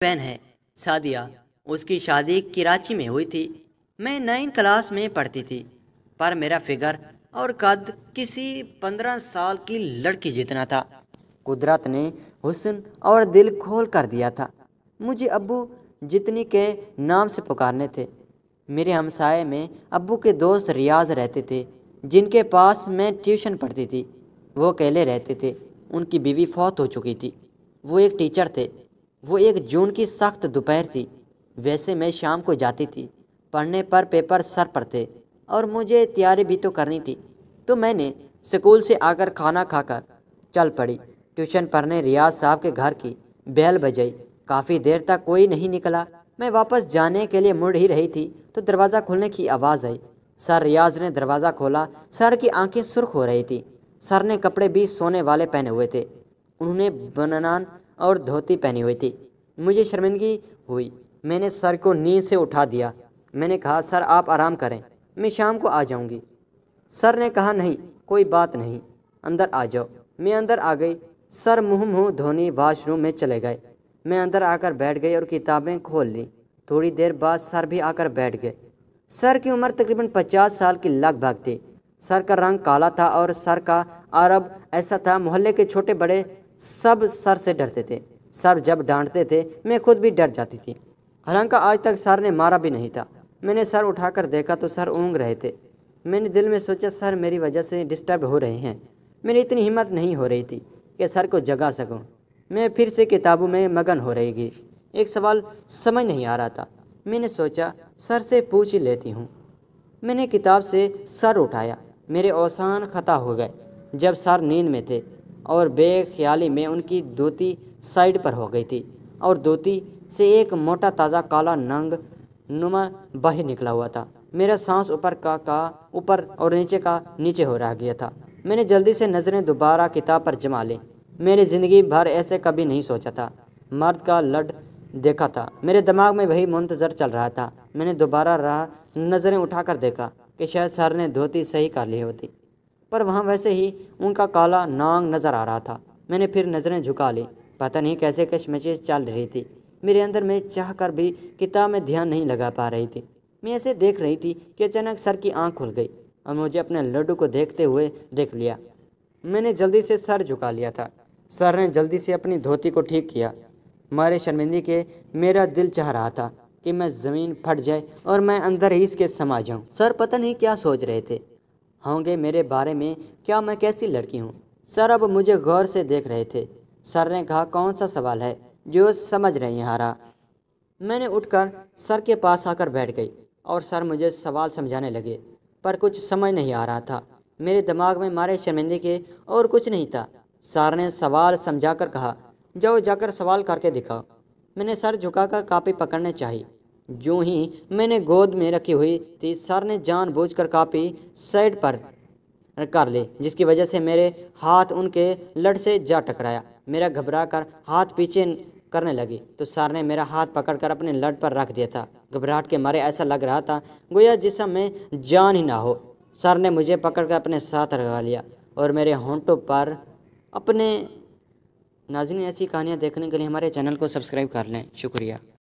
بہن ہے سعدیہ، اس کی شادی کراچی میں ہوئی تھی۔ میں 9 کلاس میں پڑھتی تھی، پر میرا فگر اور قد کسی 15 سال کی لڑکی جتنا تھا۔ قدرت نے حسن اور دل کھول کر دیا تھا۔ مجھے ابو جتنی کے نام سے پکارنے تھے۔ میرے ہمسائے میں ابو کے دوست ریاض رہتے تھے، جن کے پاس میں ٹیوشن پڑھتی تھی۔ وہ اکیلے رہتے تھے، ان کی بیوی فوت ہو چکی تھی۔ وہ ایک ٹیچر تھے۔ وہ 1 جون کی سخت دوپہر تھی۔ ویسے میں شام کو جاتی تھی پڑھنے، پر پیپر سر پر تھے اور مجھے تیاری بھی تو کرنی تھی، تو میں نے اسکول سے آ کر کھانا کھا کر چل پڑی ٹیوشن پڑھنے۔ ریاض صاحب کے گھر کی بیل بجائی، کافی دیر تک کوئی نہیں نکلا۔ میں واپس جانے کے لیے مڑ ہی رہی تھی تو دروازہ کھلنے کی آواز آئی۔ سر ریاض نے دروازہ کھولا۔ سر کی آنکھیں سرخ ہو رہی تھی۔ سر نے کپڑے بھی سونے والے پہنے ہوئے تھے۔ انہوں نے بنیان اور دھوتی پہنی ہوئی تھی۔ مجھے شرمندگی ہوئی۔ میں نے سر کو نیند سے اٹھا دیا۔ میں نے کہا، سر آپ آرام کریں، میں شام کو آ جاؤں گی۔ سر نے کہا، نہیں کوئی بات نہیں، اندر آ جاؤ۔ میں اندر آ گئی۔ سر منہ دھونے واش روم میں چلے گئے۔ میں اندر آ کر بیٹھ گئی اور کتابیں کھول لیں۔ تھوڑی دیر بعد سر بھی آ کر بیٹھ گئے۔ سر کی عمر تقریباً 50 سال کی لگ بھگ تھی۔ سر کا رنگ کالا تھا اور سر کا عرب ایسا تھا، محلے کے چھوٹے بڑے سب سر سے ڈرتے تھے۔ سر جب ڈانٹتے تھے میں خود بھی ڈر جاتی تھی، حالانکہ آج تک سر نے مارا بھی نہیں تھا۔ میں نے سر اٹھا کر دیکھا تو سر اونگ رہے تھے۔ میں نے دل میں سوچا، سر میری وجہ سے ڈسٹرب ہو رہے ہیں۔ میری اتنی ہمت نہیں ہو رہی تھی کہ سر کو جگا سکوں۔ میں پھر سے کتابوں میں مگن ہو رہی گی۔ ایک سوال سمجھ نہیں آ رہا تھا۔ میں نے سوچا سر سے پوچھ ہی لیتی ہوں۔ میں نے کتاب سے سر اٹھایا۔ میرے اوزان خطا ہو گئے جب سر نیند میں تھے اور بے خیالی میں ان کی دھوتی سائڈ پر ہو گئی تھی اور دھوتی سے ایک موٹا تازہ کالا ننگ نما باہر نکلا ہوا تھا۔ میرا سانس اوپر کا اوپر اور نیچے کا نیچے ہو رہا گیا تھا۔ میں نے جلدی سے نظریں دوبارہ کتاب پر جما لیں۔ میں نے زندگی بھر ایسے کبھی نہیں سوچا تھا۔ مرد کا لڈ دیکھا تھا، میرے دماغ میں وہی منتظر چل رہا تھا۔ میں نے دوبارہ نظریں اٹھا کر دیکھا کہ شاید سر نے دھوتی صحیح کر لی ہوتی، پر وہاں ویسے ہی ان کا کالا نانگ نظر آ رہا تھا۔ میں نے پھر نظریں جھکا لی۔ پتہ نہیں کیسے کشمکش چل رہی تھی میرے اندر۔ میں چاہ کر بھی کتاب میں دھیان نہیں لگا پا رہی تھی۔ میں ایسے دیکھ رہی تھی کہ اچانک سر کی آنکھ کھل گئی اور مجھے اپنے لڈو کو دیکھتے ہوئے دیکھ لیا۔ میں نے جلدی سے سر جھکا لیا تھا۔ سر نے جلدی سے اپنی دھوتی کو ٹھیک کیا۔ مارے شرمندگی کے میرا دل چاہ رہا تھا کہ میں زمین پھٹ جائے اور میں اندر ہی اس کے سما جاؤں۔ سر پتہ نہیں کیا سوچ رہے تھے ہوں گے میرے بارے میں، کیا میں کیسی لڑکی ہوں۔ سر اب مجھے غور سے دیکھ رہے تھے۔ سر نے کہا، کون سا سوال ہے جو سمجھ رہی ہیں ہارا؟ میں نے اٹھ کر سر کے پاس آ کر بیٹھ گئی اور سر مجھے سوال سمجھانے لگے، پر کچھ سمجھ نہیں آ رہا تھا۔ میرے دماغ میں مارے شرمندگی کے اور کچھ نہیں تھا۔ سر نے سوال سمجھا کر کہا، جاؤ جا کر سوال کر کے دکھاؤ۔ میں نے سر جھکا کر کاپی پکڑنے چاہی۔ جو ہی میں نے گود میں رکھی ہوئی تھی، سر نے جان بوجھ کر کاپی سائڈ پر کر لی، جس کی وجہ سے میرے ہاتھ ان کے لڑ سے جا ٹکرایا۔ میرا گھبرا کر ہاتھ پیچھے کرنے لگی تو سر نے میرا ہاتھ پکڑ کر اپنے لڑ پر رکھ دیا تھا۔ گھبراہٹ کے مارے ایسا لگ رہا تھا گویا جسم میں جان ہی نہ ہو۔ سر نے مجھے پکڑ کر اپنے ساتھ لگا لیا اور میرے ہونٹوں پر اپنے۔ ناظرین، ایسی کہانیاں دیکھنے کے لیے ہمارے چینل کو سبسکرائب کر لیں۔ شکریہ۔